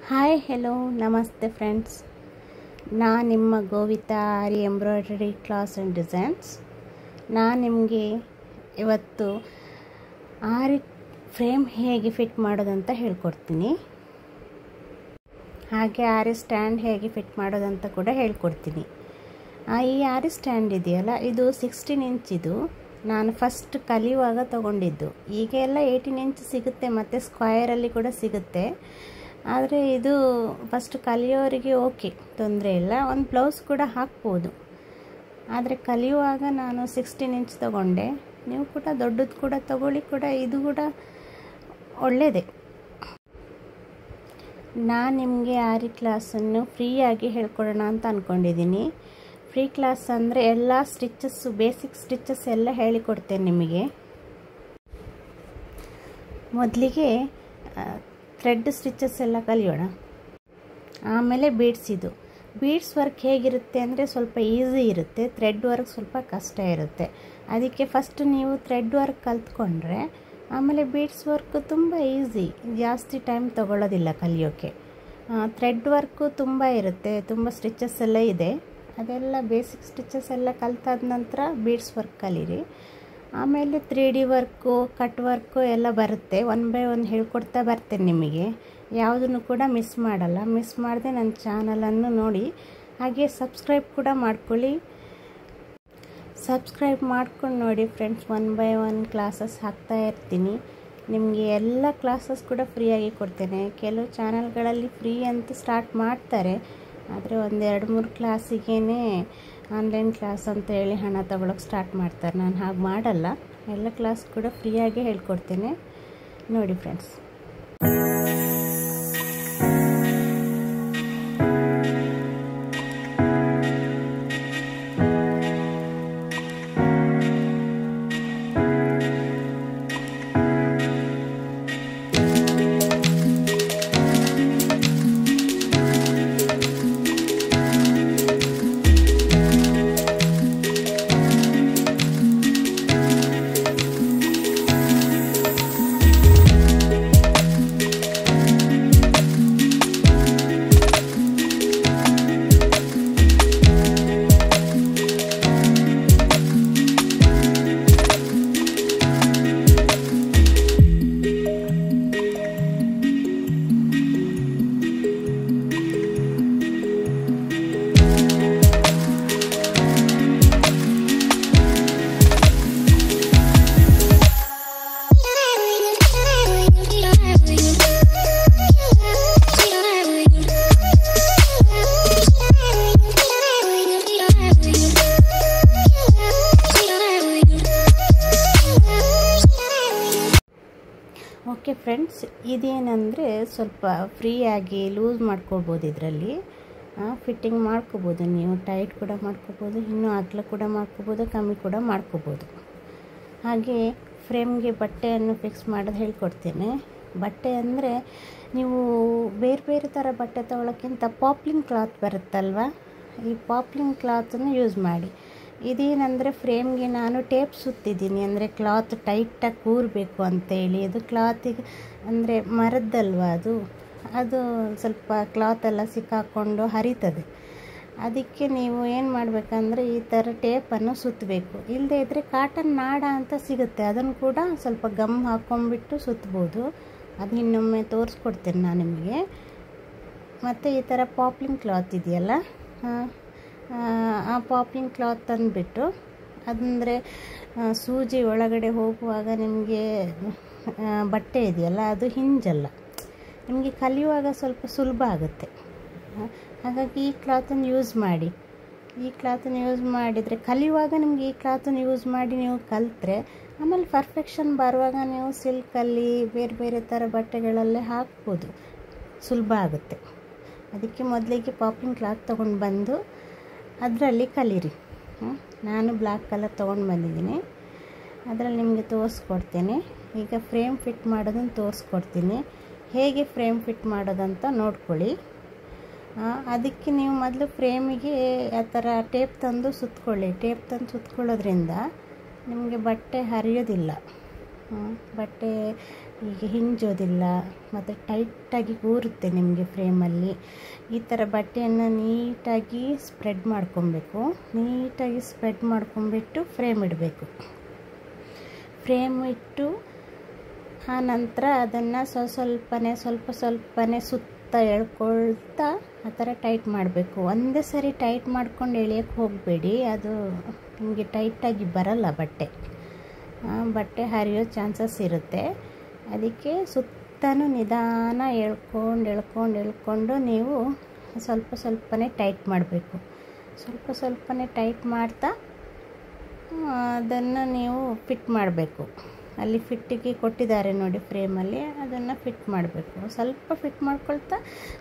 Hi hello ನಮಸ್ತೆ friends, ನಾನು ನಿಮ್ಮ ಗೋವಿತಾ ಆರಿ ಎಂಬ್ರಾಯ್ಡರಿ ಕ್ಲಾಸ್ ಆ್ಯಂಡ್ ಡಿಸೈನ್ಸ್. ನಾನು ನಿಮಗೆ ಇವತ್ತು ಆರಿ ಫ್ರೇಮ್ ಹೇಗೆ ಫಿಟ್ ಮಾಡೋದಂತ ಹೇಳ್ಕೊಡ್ತೀನಿ. ಹಾಗೆ ಆರಿ ಸ್ಟ್ಯಾಂಡ್ ಹೇಗೆ ಫಿಟ್ ಮಾಡೋದಂತ ಕೂಡ ಹೇಳ್ಕೊಡ್ತೀನಿ. ಈ ಆರಿ ಸ್ಟ್ಯಾಂಡ್ ಇದೆಯಲ್ಲ, ಇದು 16 ಇಂಚಿದು. ನಾನು ಫಸ್ಟ್ ಕಲಿಯುವಾಗ ತೊಗೊಂಡಿದ್ದು. ಈಗ ಎಲ್ಲ 18 ಇಂಚ್ ಸಿಗುತ್ತೆ, ಮತ್ತು ಸ್ಕ್ವಯರಲ್ಲಿ ಕೂಡ ಸಿಗುತ್ತೆ. ಆದರೆ ಇದು ಫಸ್ಟ್ ಕಲಿಯೋರಿಗೆ ಓಕೆ, ತೊಂದರೆ ಇಲ್ಲ, ಒಂದು ಬ್ಲೌಸ್ ಕೂಡ ಹಾಕ್ಬೋದು. ಆದರೆ ಕಲಿಯುವಾಗ ನಾನು 16 ಇಂಚ್ ತೊಗೊಂಡೆ. ನೀವು ಕೂಡ ದೊಡ್ಡದು ಕೂಡ ತೊಗೊಳ್ಳಿ, ಕೂಡ ಇದು ಕೂಡ ಒಳ್ಳೆಯದೇ. ನಾನು ನಿಮಗೆ ಆರಿ ಕ್ಲಾಸನ್ನು ಫ್ರೀಯಾಗಿ ಹೇಳ್ಕೊಡೋಣ ಅಂತ ಅಂದ್ಕೊಂಡಿದ್ದೀನಿ. ಫ್ರೀ ಕ್ಲಾಸ್ ಅಂದರೆ ಎಲ್ಲ ಸ್ಟಿಚಸ್ಸು, ಬೇಸಿಕ್ ಸ್ಟಿಚಸ್ ಎಲ್ಲ ಹೇಳಿಕೊಡ್ತೇನೆ ನಿಮಗೆ. ಮೊದಲಿಗೆ ಥ್ರೆಡ್ ಸ್ಟಿಚಸ್ ಎಲ್ಲ ಕಲಿಯೋಣ. ಆಮೇಲೆ ಬೀಡ್ಸ್ ಬೀಡ್ಸ್ ವರ್ಕ್ ಹೇಗಿರುತ್ತೆ ಅಂದರೆ ಸ್ವಲ್ಪ ಈಸಿ ಇರುತ್ತೆ, ಥ್ರೆಡ್ ವರ್ಕ್ ಸ್ವಲ್ಪ ಕಷ್ಟ ಇರುತ್ತೆ. ಅದಕ್ಕೆ ಫಸ್ಟ್ ನೀವು ಥ್ರೆಡ್ ವರ್ಕ್ ಕಲ್ತ್ಕೊಂಡ್ರೆ ಆಮೇಲೆ ಬೀಡ್ಸ್ ವರ್ಕ್ ತುಂಬ ಈಸಿ, ಜಾಸ್ತಿ ಟೈಮ್ ತೊಗೊಳ್ಳೋದಿಲ್ಲ ಕಲಿಯೋಕ್ಕೆ. ಥ್ರೆಡ್ ವರ್ಕು ತುಂಬ ಇರುತ್ತೆ, ತುಂಬ ಸ್ಟಿಚಸ್ ಎಲ್ಲ ಇದೆ. ಅದೆಲ್ಲ ಬೇಸಿಕ್ ಸ್ಟಿಚಸ್ ಎಲ್ಲ ಕಲ್ತಾದ ನಂತರ ಬೀಡ್ಸ್ ವರ್ಕ್ ಕಲೀರಿ. ಆಮೇಲೆ 3D ವರ್ಕು, ಕಟ್ ವರ್ಕು ಎಲ್ಲ ಬರುತ್ತೆ. ಒನ್ ಬೈ ಒನ್ ಹೇಳ್ಕೊಡ್ತಾ ಬರ್ತೇನೆ ನಿಮಗೆ. ಯಾವುದನ್ನು ಕೂಡ ಮಿಸ್ ಮಾಡಲ್ಲ. ಮಿಸ್ ಮಾಡದೆ ನನ್ನ ಚಾನಲನ್ನು ನೋಡಿ. ಹಾಗೆ ಸಬ್ಸ್ಕ್ರೈಬ್ ಕೂಡ ಮಾಡ್ಕೊಳ್ಳಿ. ಸಬ್ಸ್ಕ್ರೈಬ್ ಮಾಡ್ಕೊಂಡು ನೋಡಿ friends, one by one classes ಹಾಕ್ತಾ ಇರ್ತೀನಿ. ನಿಮಗೆ ಎಲ್ಲ ಕ್ಲಾಸಸ್ ಕೂಡ ಫ್ರೀಯಾಗಿ ಕೊಡ್ತೇನೆ. ಕೆಲವು ಚಾನಲ್ಗಳಲ್ಲಿ ಫ್ರೀ ಅಂತ ಸ್ಟಾರ್ಟ್ ಮಾಡ್ತಾರೆ, ಆದರೆ ಒಂದು 2-3 ಕ್ಲಾಸಿಗೇ ಆನ್ಲೈನ್ ಕ್ಲಾಸ್ ಅಂತ ಹೇಳಿ ಹಣ ತಗೊಳ್ಳೋಕೆ ಸ್ಟಾರ್ಟ್ ಮಾಡ್ತಾರೆ. ನಾನು ಹಾಗೆ ಮಾಡಲ್ಲ, ಎಲ್ಲ ಕ್ಲಾಸ್ ಕೂಡ ಫ್ರೀಯಾಗಿ ಹೇಳ್ಕೊಡ್ತೇನೆ. ನೋಡಿ ಫ್ರೆಂಡ್ಸ್. ಓಕೆ ಫ್ರೆಂಡ್ಸ್, ಇದೇನೆಂದರೆ ಸ್ವಲ್ಪ ಫ್ರೀಯಾಗಿ ಲೂಸ್ ಮಾಡ್ಕೊಳ್ಬೋದು. ಇದರಲ್ಲಿ ಫಿಟ್ಟಿಂಗ್ ಮಾಡ್ಕೋಬೋದು. ನೀವು ಟೈಟ್ ಕೂಡ ಮಾಡ್ಕೋಬೋದು, ಇನ್ನೂ ಅಗಲ ಕೂಡ ಮಾಡ್ಕೋಬೋದು, ಕಮ್ಮಿ ಕೂಡ ಮಾಡ್ಕೋಬೋದು. ಹಾಗೆ ಫ್ರೇಮ್ಗೆ ಬಟ್ಟೆಯನ್ನು ಫಿಕ್ಸ್ ಮಾಡೋದು ಹೇಳ್ಕೊಡ್ತೇನೆ. ಬಟ್ಟೆ ಅಂದರೆ ನೀವು ಬೇರೆ ಬೇರೆ ಥರ ಬಟ್ಟೆ ತೊಗೊಳಕ್ಕಿಂತ ಪಾಪ್ಲಿಂಗ್ ಕ್ಲಾತ್ ಬರುತ್ತಲ್ವ, ಈ ಪಾಪ್ಲಿಂಗ್ ಕ್ಲಾತನ್ನು ಯೂಸ್ ಮಾಡಿ. ಇದೇನೆಂದರೆ ಫ್ರೇಮ್ಗೆ ನಾನು ಟೇಪ್ ಸುತ್ತಿದ್ದೀನಿ, ಅಂದರೆ ಕ್ಲಾತ್ ಟೈಟಾಗಿ ಕೂರಬೇಕು ಅಂತೇಳಿ. ಅದು ಕ್ಲಾತಿಗೆ ಅಂದರೆ ಮರದ್ದಲ್ವ ಅದು ಸ್ವಲ್ಪ ಕ್ಲಾತೆಲ್ಲ ಸಿಕ್ಕಾಕ್ಕೊಂಡು ಹರಿತದೆ. ಅದಕ್ಕೆ ನೀವು ಏನು ಮಾಡಬೇಕಂದ್ರೆ ಈ ಥರ ಟೇಪನ್ನು ಸುತ್ತಬೇಕು. ಇಲ್ಲದೇ ಇದ್ದರೆ ಕಾಟನ್ ನಾಡ ಅಂತ ಸಿಗುತ್ತೆ, ಅದನ್ನು ಕೂಡ ಸ್ವಲ್ಪ ಗಮ್ ಹಾಕ್ಕೊಂಡ್ಬಿಟ್ಟು ಸುತ್ತಬೋದು. ಅದು ಇನ್ನೊಮ್ಮೆ ತೋರಿಸ್ಕೊಡ್ತೇನೆ ನಾನು ನಿಮಗೆ. ಮತ್ತು ಈ ಥರ ಪಾಪ್ಲಿಂಗ್ ಕ್ಲಾತ್ ಇದೆಯಲ್ಲ, ಆ ಪಾಪ್ಲಿಂಗ್ ಕ್ಲಾತ್ ತಂದುಬಿಟ್ಟು, ಅದಂದರೆ ಸೂಜಿ ಒಳಗಡೆ ಹೋಗುವಾಗ ನಿಮಗೆ ಬಟ್ಟೆ ಇದೆಯಲ್ಲ ಅದು ಹಿಂಜಲ್ಲ, ನಿಮಗೆ ಕಲಿಯುವಾಗ ಸ್ವಲ್ಪ ಸುಲಭ ಆಗುತ್ತೆ. ಹಾಗಾಗಿ ಈ ಕ್ಲಾತನ್ನು ಯೂಸ್ ಮಾಡಿ. ಈ ಕ್ಲಾತನ್ನು ಯೂಸ್ ಮಾಡಿದರೆ ಕಲಿಯುವಾಗ ನಿಮಗೆ ಈ ಕ್ಲಾತನ್ನು ಯೂಸ್ ಮಾಡಿ ನೀವು ಕಲಿತ್ರೆ ಆಮೇಲೆ ಪರ್ಫೆಕ್ಷನ್ ಬರುವಾಗ ನೀವು ಸಿಲ್ಕಲ್ಲಿ ಬೇರೆ ಬೇರೆ ಥರ ಬಟ್ಟೆಗಳಲ್ಲೇ ಹಾಕ್ಬೋದು, ಸುಲಭ ಆಗುತ್ತೆ. ಅದಕ್ಕೆ ಮೊದಲಿಗೆ ಪಾಪ್ಲಿಂಗ್ ಕ್ಲಾತ್ ತೊಗೊಂಡು ಬಂದು ಅದರಲ್ಲಿ ಕಲೀರಿ. ನಾನು ಬ್ಲ್ಯಾಕ್ ಕಲರ್ ತೊಗೊಂಡು ಬಂದಿದ್ದೀನಿ, ಅದರಲ್ಲಿ ನಿಮಗೆ ತೋರಿಸ್ಕೊಡ್ತೇನೆ. ಈಗ ಫ್ರೇಮ್ ಫಿಟ್ ಮಾಡೋದನ್ನು ತೋರಿಸ್ಕೊಡ್ತೀನಿ. ಹೇಗೆ ಫ್ರೇಮ್ ಫಿಟ್ ಮಾಡೋದಂತ ನೋಡ್ಕೊಳ್ಳಿ. ಅದಕ್ಕೆ ನೀವು ಮೊದಲು ಫ್ರೇಮಿಗೆ ಆ ಥರ ಟೇಪ್ ತಂದು ಸುತ್ತಕೊಳ್ಳಿ. ಟೇಪ್ ತಂದು ಸುತ್ತಕೊಳ್ಳೋದ್ರಿಂದ ನಿಮಗೆ ಬಟ್ಟೆ ಹರಿಯೋದಿಲ್ಲ. ಬಟ್ಟೆ ಈಗ ಹಿಂಜೋದಿಲ್ಲ ಮತ್ತು ಟೈಟಾಗಿ ಕೂರುತ್ತೆ ನಿಮಗೆ ಫ್ರೇಮಲ್ಲಿ. ಈ ಥರ ಬಟ್ಟೆಯನ್ನು ನೀಟಾಗಿ ಸ್ಪ್ರೆಡ್ ಮಾಡ್ಕೊಬೇಕು. ನೀಟಾಗಿ ಸ್ಪ್ರೆಡ್ ಮಾಡ್ಕೊಂಬಿಟ್ಟು ಫ್ರೇಮ್ ಇಡಬೇಕು. ಫ್ರೇಮ್ ಇಟ್ಟು ಆ ನಂತರ ಅದನ್ನು ಸ್ವಲ್ಪ ಸ್ವಲ್ಪನೇ ಸುತ್ತ ಎಳ್ಕೊಳ್ತಾ ಆ ಥರ ಟೈಟ್ ಮಾಡಬೇಕು. ಒಂದೇ ಸರಿ ಟೈಟ್ ಮಾಡ್ಕೊಂಡು ಎಳೆಯೋಕ್ಕೆ ಹೋಗಬೇಡಿ, ಅದು ನಿಮಗೆ ಟೈಟಾಗಿ ಬರಲ್ಲ ಬಟ್ಟೆ ಹರಿಯೋ ಚಾನ್ಸಸ್ ಇರುತ್ತೆ. ಅದಕ್ಕೆ ಸುತ್ತಲೂ ನಿಧಾನ ಎಳ್ಕೊಂಡು ನೀವು ಸ್ವಲ್ಪನೇ ಟೈಟ್ ಮಾಡಬೇಕು. ಸ್ವಲ್ಪನೇ ಟೈಟ್ ಮಾಡ್ತಾ ಅದನ್ನು ನೀವು ಫಿಟ್ ಮಾಡಬೇಕು. ಅಲ್ಲಿ ಫಿಟ್ಟಿಗೆ ಕೊಟ್ಟಿದ್ದಾರೆ ನೋಡಿ ಫ್ರೇಮಲ್ಲಿ, ಅದನ್ನು ಫಿಟ್ ಮಾಡಬೇಕು. ಸ್ವಲ್ಪ ಫಿಟ್ ಮಾಡ್ಕೊಳ್ತಾ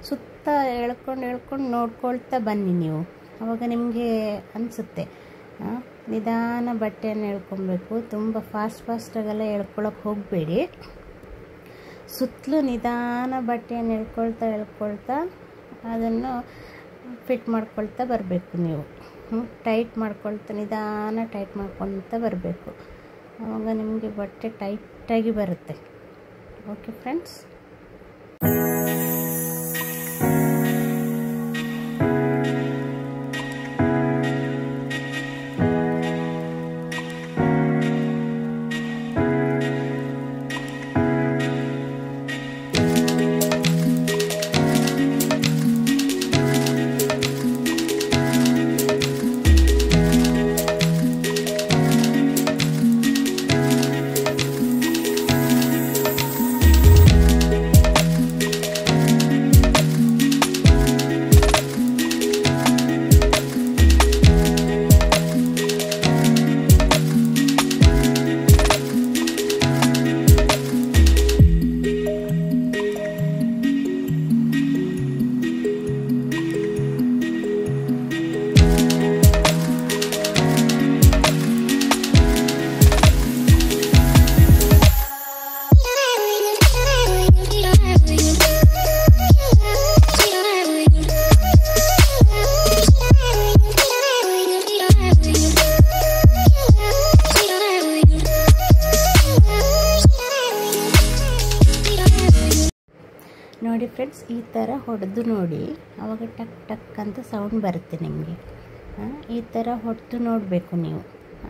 ಸುತ್ತ ಎಳ್ಕೊಂಡು ನೋಡ್ಕೊಳ್ತಾ ಬನ್ನಿ ನೀವು. ಆವಾಗ ನಿಮಗೆ ಅನಿಸುತ್ತೆ. ನಿಧಾನ ಬಟ್ಟೆಯನ್ನು ಎಳ್ಕೊಬೇಕು. ತುಂಬ ಫಾಸ್ಟಾಗೆಲ್ಲ ಎಳ್ಕೊಳಕ್ಕೆ ಹೋಗಬೇಡಿ. ಸುತ್ತಲೂ ನಿಧಾನ ಬಟ್ಟೆಯನ್ನು ಎಳ್ಕೊಳ್ತಾ ಅದನ್ನು ಫಿಟ್ ಮಾಡ್ಕೊಳ್ತಾ ಬರಬೇಕು ನೀವು. ಟೈಟ್ ಮಾಡ್ಕೊಳ್ತಾ ನಿಧಾನ ಟೈಟ್ ಮಾಡ್ಕೊಳ್ತಾ ಬರಬೇಕು. ಆವಾಗ ನಿಮಗೆ ಬಟ್ಟೆ ಟೈಟಾಗಿ ಬರುತ್ತೆ. Okay friends. ನೋಡಿ ಫ್ರೆಂಡ್ಸ್, ಈ ಥರ ಹೊಡೆದು ನೋಡಿ, ಆವಾಗ ಟಕ್ ಅಂತ ಸೌಂಡ್ ಬರುತ್ತೆ ನಿಮಗೆ. ಈ ಥರ ಹೊಡೆದು ನೋಡಬೇಕು ನೀವು.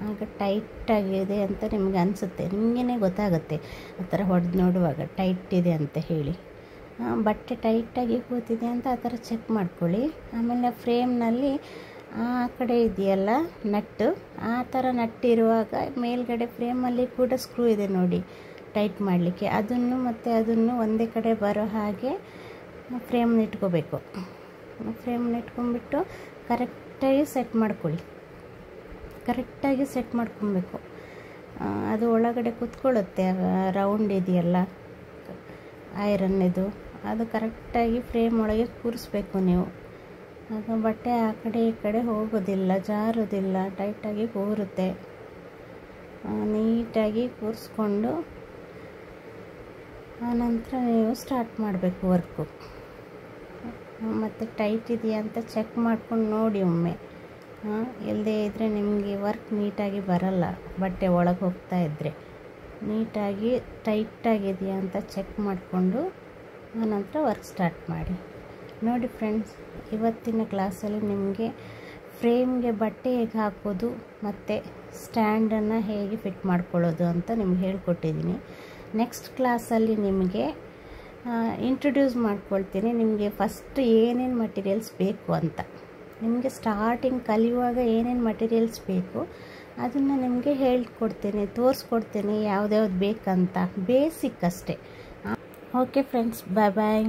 ಆಗ ಟೈಟಾಗಿದೆ ಅಂತ ನಿಮಗೆ ಅನಿಸುತ್ತೆ, ನಿಮಗೇ ಗೊತ್ತಾಗುತ್ತೆ ಆ ಥರ ಹೊಡೆದು ನೋಡುವಾಗ ಟೈಟ್ ಇದೆ ಅಂತ ಹೇಳಿ. ಬಟ್ಟೆ ಟೈಟಾಗಿ ಕೂತಿದೆ ಅಂತ ಆ ಥರ ಚೆಕ್ ಮಾಡ್ಕೊಳ್ಳಿ. ಆಮೇಲೆ ಫ್ರೇಮ್ನಲ್ಲಿ ಆ ಕಡೆ ಇದೆಯಲ್ಲ ನಟ್ಟು, ಆ ಥರ ನಟ್ಟಿರುವಾಗ ಮೇಲ್ಗಡೆ ಫ್ರೇಮಲ್ಲಿ ಕೂಡ ಸ್ಕ್ರೂ ಇದೆ ನೋಡಿ ಟೈಟ್ ಮಾಡಲಿಕ್ಕೆ. ಅದನ್ನು ಒಂದೇ ಕಡೆ ಬರೋ ಹಾಗೆ ಫ್ರೇಮ್ನ ಇಟ್ಕೋಬೇಕು. ಫ್ರೇಮ್ನ ಇಟ್ಕೊಂಡ್ಬಿಟ್ಟು ಕರೆಕ್ಟಾಗಿ ಸೆಟ್ ಮಾಡ್ಕೊಬೇಕು. ಅದು ಒಳಗಡೆ ಕೂತ್ಕೊಳ್ಳುತ್ತೆ. ರೌಂಡ್ ಇದೆಯಲ್ಲ ಐರನ್ ಇದು, ಅದು ಕರೆಕ್ಟಾಗಿ ಫ್ರೇಮ್ ಒಳಗೆ ಕೂರಿಸ್ಬೇಕು ನೀವು. ಆಗ ಬಟ್ಟೆ ಆ ಕಡೆ ಈ ಕಡೆ ಹೋಗೋದಿಲ್ಲ, ಜಾರೋದಿಲ್ಲ, ಟೈಟಾಗಿ ಕೂರುತ್ತೆ. ನೀಟಾಗಿ ಕೂರಿಸ್ಕೊಂಡು ಆನಂತರ ನೀವು ಸ್ಟಾರ್ಟ್ ಮಾಡಬೇಕು ವರ್ಕು. ಮತ್ತು ಟೈಟ್ ಇದೆಯಾ ಅಂತ ಚೆಕ್ ಮಾಡ್ಕೊಂಡು ನೋಡಿ ಒಮ್ಮೆ. ಇಲ್ಲದೇ ಇದ್ದರೆ ನಿಮಗೆ ವರ್ಕ್ ನೀಟಾಗಿ ಬರಲ್ಲ. ಬಟ್ಟೆ ಒಳಗೆ ಹೋಗ್ತಾ ಇದ್ದರೆ ನೀಟಾಗಿ ಟೈಟಾಗಿದೆಯಾ ಅಂತ ಚೆಕ್ ಮಾಡಿಕೊಂಡು ಆನಂತರ ವರ್ಕ್ ಸ್ಟಾರ್ಟ್ ಮಾಡಿ. ನೋಡಿ ಫ್ರೆಂಡ್ಸ್, ಇವತ್ತಿನ ಕ್ಲಾಸಲ್ಲಿ ನಿಮಗೆ ಫ್ರೇಮ್ಗೆ ಬಟ್ಟೆ ಹೇಗೆ ಹಾಕೋದು ಮತ್ತು ಸ್ಟ್ಯಾಂಡನ್ನು ಹೇಗೆ ಫಿಟ್ ಮಾಡ್ಕೊಳ್ಳೋದು ಅಂತ ನಿಮ್ಗೆ ಹೇಳ್ಕೊಟ್ಟಿದ್ದೀನಿ. ನೆಕ್ಸ್ಟ್ ಕ್ಲಾಸಲ್ಲಿ ನಿಮಗೆ ಇಂಟ್ರೊಡ್ಯೂಸ್ ಮಾಡ್ಕೊಳ್ತೀನಿ, ನಿಮಗೆ ಫಸ್ಟ್ ಏನೇನು ಮಟೀರಿಯಲ್ಸ್ ಬೇಕು ಅಂತ. ನಿಮಗೆ ಸ್ಟಾರ್ಟಿಂಗ್ ಕಲಿಯುವಾಗ ಏನೇನು ಮಟೀರಿಯಲ್ಸ್ ಬೇಕು ಅದನ್ನು ನಿಮಗೆ ಹೇಳ್ಕೊಡ್ತೀನಿ, ತೋರಿಸ್ಕೊಡ್ತೀನಿ ಯಾವ್ದ್ಯಾವ್ದು ಬೇಕಂತ. ಬೇಸಿಕ್ ಅಷ್ಟೇ. ಓಕೆ ಫ್ರೆಂಡ್ಸ್, ಬಾಯ್.